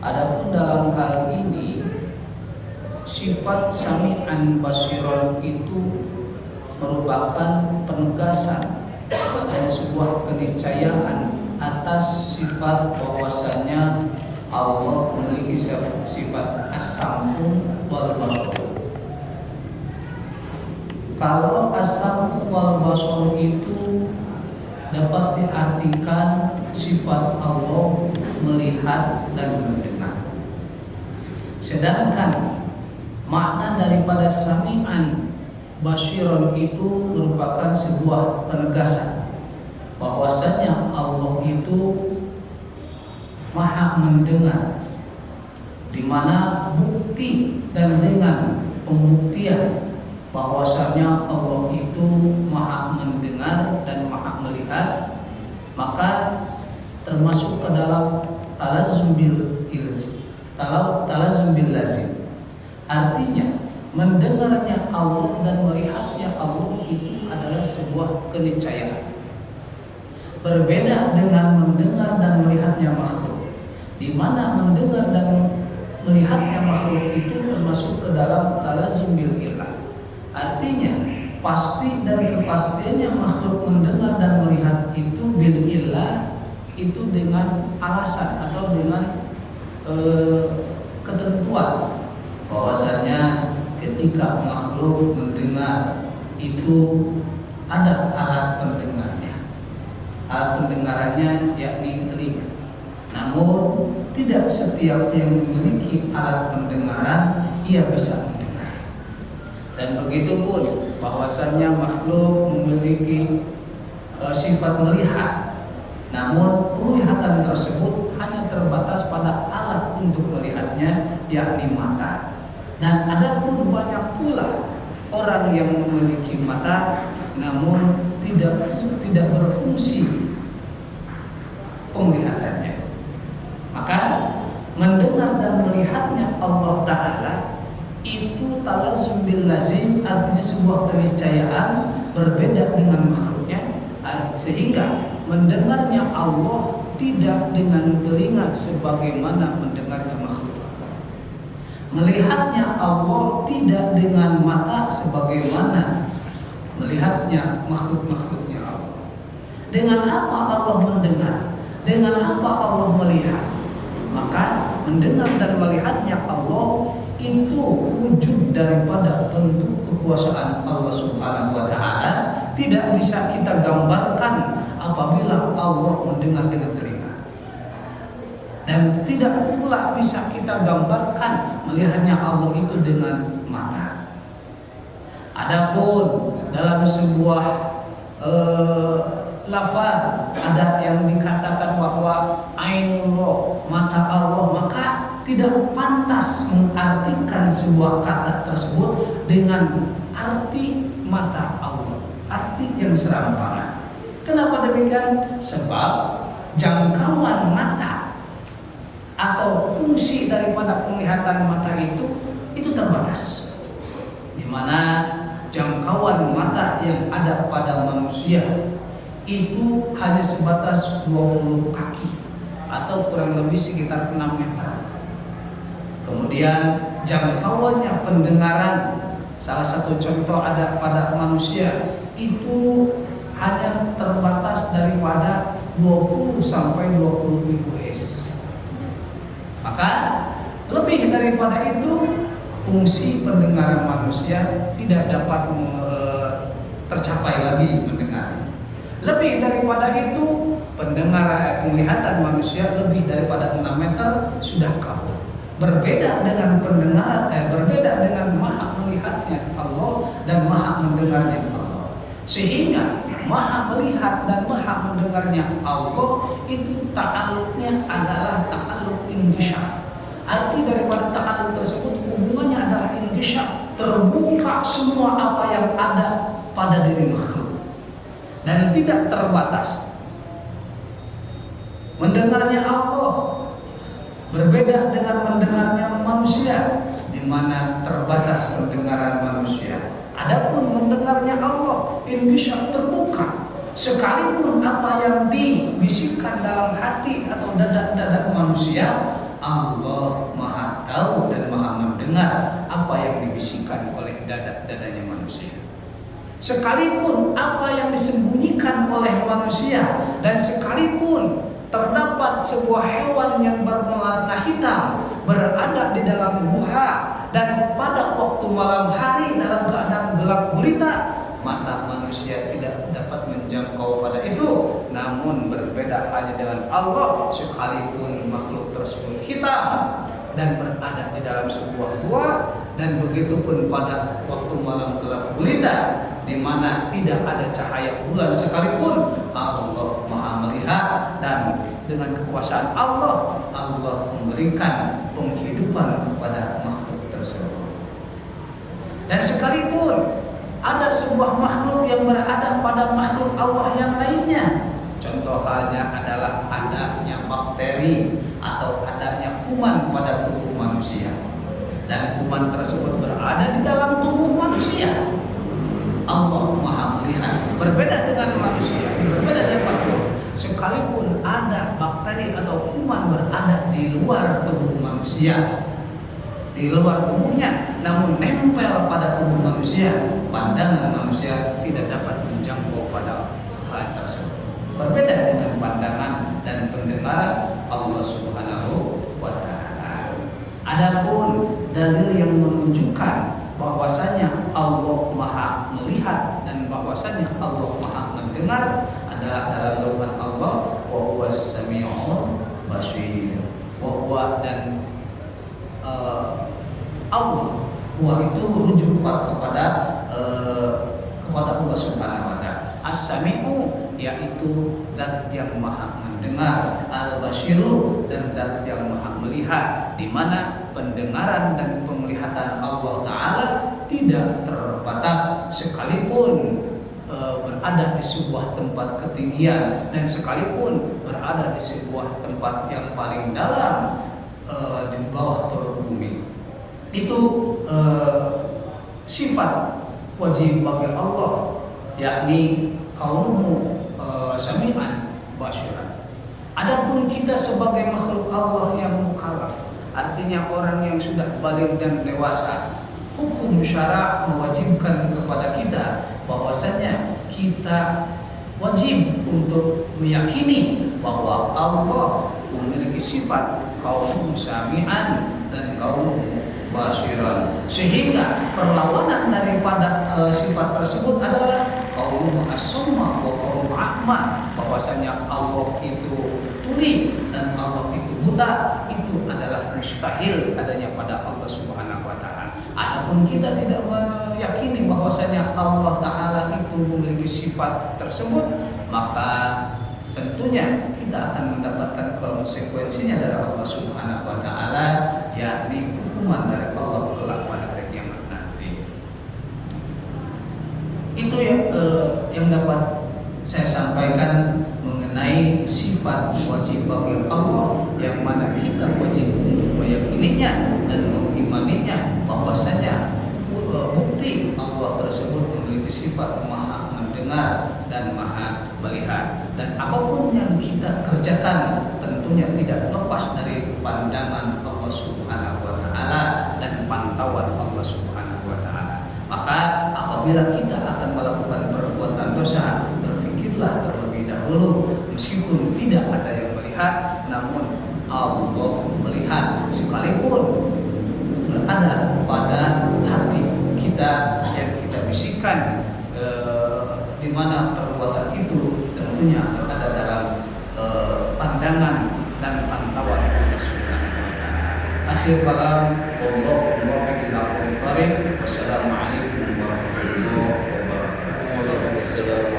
Adapun dalam hal ini sifat sami'an basiran itu merupakan penegasan dan sebuah keniscayaan atas sifat bahwasanya Allah memiliki sifat as-sam'u wal basar. Kalau as-sam'u wal basar itu dapat diartikan sifat Allah melihat dan mendengar. Sedangkan makna daripada sami'an basiran itu merupakan sebuah penegasan bahwasanya Allah itu maha mendengar, di mana bukti dan dengan pembuktian bahwasanya Allah itu maha mendengar dan maha melihat, maka termasuk ke dalam talazum bil lazim. Artinya mendengarnya Allah dan melihatnya Allah itu adalah sebuah keniscayaan. Berbeda dengan mendengar dan melihatnya makhluk, di mana mendengar dan melihatnya makhluk itu termasuk ke dalam talazum bil ilah. Artinya pasti dan kepastiannya makhluk mendengar dan melihat itu bil ilah, itu dengan alasan atau dengan ketentuan bahwasanya ketika makhluk mendengar itu ada alat pendengarnya. Alat pendengarannya yakni telinga. Namun tidak setiap yang memiliki alat pendengaran ia bisa mendengar. Dan begitu pun bahwasanya makhluk memiliki sifat melihat. Namun penglihatan tersebut hanya terbatas pada alat untuk melihatnya yakni mata. Dan ada pun banyak pula orang yang memiliki mata namun tidak berfungsi penglihatannya. Maka mendengar dan melihatnya Allah Ta'ala itu talazum bil lazim, artinya sebuah keniscayaan berbeda dengan makhluknya, sehingga mendengarnya Allah tidak dengan telinga sebagaimana mendengarnya makhluk. Melihatnya Allah tidak dengan mata sebagaimana melihatnya makhluk-makhluknya Allah. Dengan apa Allah mendengar? Dengan apa Allah melihat? Maka mendengar dan melihatnya Allah itu wujud daripada bentuk kekuasaan Allah Subhanahu wa Ta'ala, tidak bisa kita gambarkan apabila Allah mendengar dengan telinga, dan tidak pula bisa kita gambarkan melihatnya Allah itu dengan mata. Adapun dalam sebuah lafaz ada yang dikatakan bahwa ainullah, mata Allah, maka tidak pantas mengartikan sebuah kata tersebut dengan arti mata Allah, arti yang serampangan. Kenapa demikian? Sebab jangkauan mata atau fungsi daripada penglihatan mata itu terbatas, di mana jangkauan mata yang ada pada manusia itu hanya sebatas 20 kaki atau kurang lebih sekitar 6 meter. Kemudian jangkauannya pendengaran, salah satu contoh ada pada manusia itu hanya terbatas daripada 20 sampai 20 ribu Hz. Maka lebih daripada itu fungsi pendengaran manusia tidak dapat tercapai lagi mendengar. Lebih daripada itu penglihatan manusia lebih daripada 6 meter sudah kabur. Berbeda dengan berbeda dengan maha melihatnya Allah dan maha mendengarnya Allah. Sehingga maha melihat dan maha mendengarnya Allah itu ta'alluqnya adalah ta'alluq inqisyaf. Arti daripada ta'alluq tersebut hubungannya adalah inqisyaf, terbuka semua apa yang ada pada diri makhluk dan tidak terbatas. Mendengarnya Allah berbeda dengan mendengarnya manusia, di mana terbatas pendengaran manusia. Adapun mendengarnya Allah inqisyaf, terbuka. Sekalipun apa yang dibisikkan dalam hati atau dada manusia, Allah Maha tahu dan Maha mendengar apa yang dibisikkan oleh dadanya manusia. Sekalipun apa yang disembunyikan oleh manusia, dan sekalipun terdapat sebuah hewan yang berwarna hitam berada di dalam gua dan pada waktu malam hari dalam keadaan gelap gulita, mata manusia tidak dapat menjangkau pada itu. Namun berbeda hanya dengan Allah, sekalipun makhluk tersebut hitam dan berada di dalam sebuah gua, dan begitupun pada waktu malam gelap gulita di mana tidak ada cahaya bulan sekalipun, Allah Maha melihat, dan dengan kekuasaan Allah, Allah memberikan penghidupan kepada makhluk tersebut. Dan sekalipun ada sebuah makhluk yang berada pada makhluk Allah yang lainnya, contoh halnya adalah adanya bakteri atau adanya kuman pada tubuh manusia, dan kuman tersebut berada di dalam tubuh manusia, Allah Maha melihat. Berbeda dengan manusia, berbeda dengan makhluk. Sekalipun ada bakteri atau kuman berada di luar tubuh manusia, di luar tubuhnya, namun nempel pada tubuh manusia, pandangan manusia tidak dapat menjangkau pada hal tersebut. Berbeda dengan pandangan dan pendengaran Allah Subhanahu wa Ta'ala. Adapun dalil yang menunjukkan bahwasanya Allah Maha melihat dan bahwasanya Allah Maha mendengar adalah dalam doa Allah, wa huwas samiul basir. Wa huwa, dan Allah, wa itu rujuk kepada Allah Subhanahu wa Ta'ala. As-sami'u yaitu zat yang Maha mendengar, al-basiru dan zat yang Maha melihat, di mana pendengaran dan penglihatan Allah Ta'ala tidak terbatas, sekalipun berada di sebuah tempat ketinggian dan sekalipun berada di sebuah tempat yang paling dalam di bawah perut bumi. Itu sifat wajib bagi Allah, yakni kaunuhu sami'an basiran. Adapun kita sebagai makhluk Allah yang mukallaf, artinya orang yang sudah baligh dan dewasa, hukum syara' mewajibkan kepada kita bahwasanya kita wajib untuk meyakini bahwa Allah memiliki sifat kaunuhu sami'an dan kaunuhu basiran, sehingga perlawanan daripada sifat tersebut adalah kaunuhu as-samma wa kaunuhu a'ma, bahwasanya Allah itu tuli dan Allah itu buta, itu adalah mustahil adanya pada Allah Subhanahu wa Ta'ala. Adapun kita tidak meyakini bahwasanya Allah Ta'ala itu memiliki sifat tersebut, maka tentunya kita akan mendapatkan konsekuensinya dari Allah Subhanahu wa Ta'ala, yakni hukuman dari Allah kelak pada hari kiamat nanti. Itu yang dapat saya sampaikan mengenai sifat wajib bagi Allah, yang mana kita wajib untuk meyakininya dan mengimaninya bahwasanya bukti Allah tersebut memiliki sifat Maha mendengar dan Maha melihat, dan apapun yang kita kerjakan tentunya tidak lepas dari pandangan Allah Subhanahu wa Ta'ala dan pantauan Allah Subhanahu wa Ta'ala. Maka apabila kita akan melakukan perbuatan dosa, berfikirlah terlebih dahulu, meskipun tidak ada yang melihat, namun Allah melihat, sekalipun berada pada hati kita yang kita bisikkan, di mana perbuatan itu tentunya berada dalam pandangan dan pantauan Allah Subhanahu wa Ta'ala. Akhir kalam, wallahu muwaffiq ila aqwamit thoriq. Wassalamualaikum warahmatullahi wabarakatuh.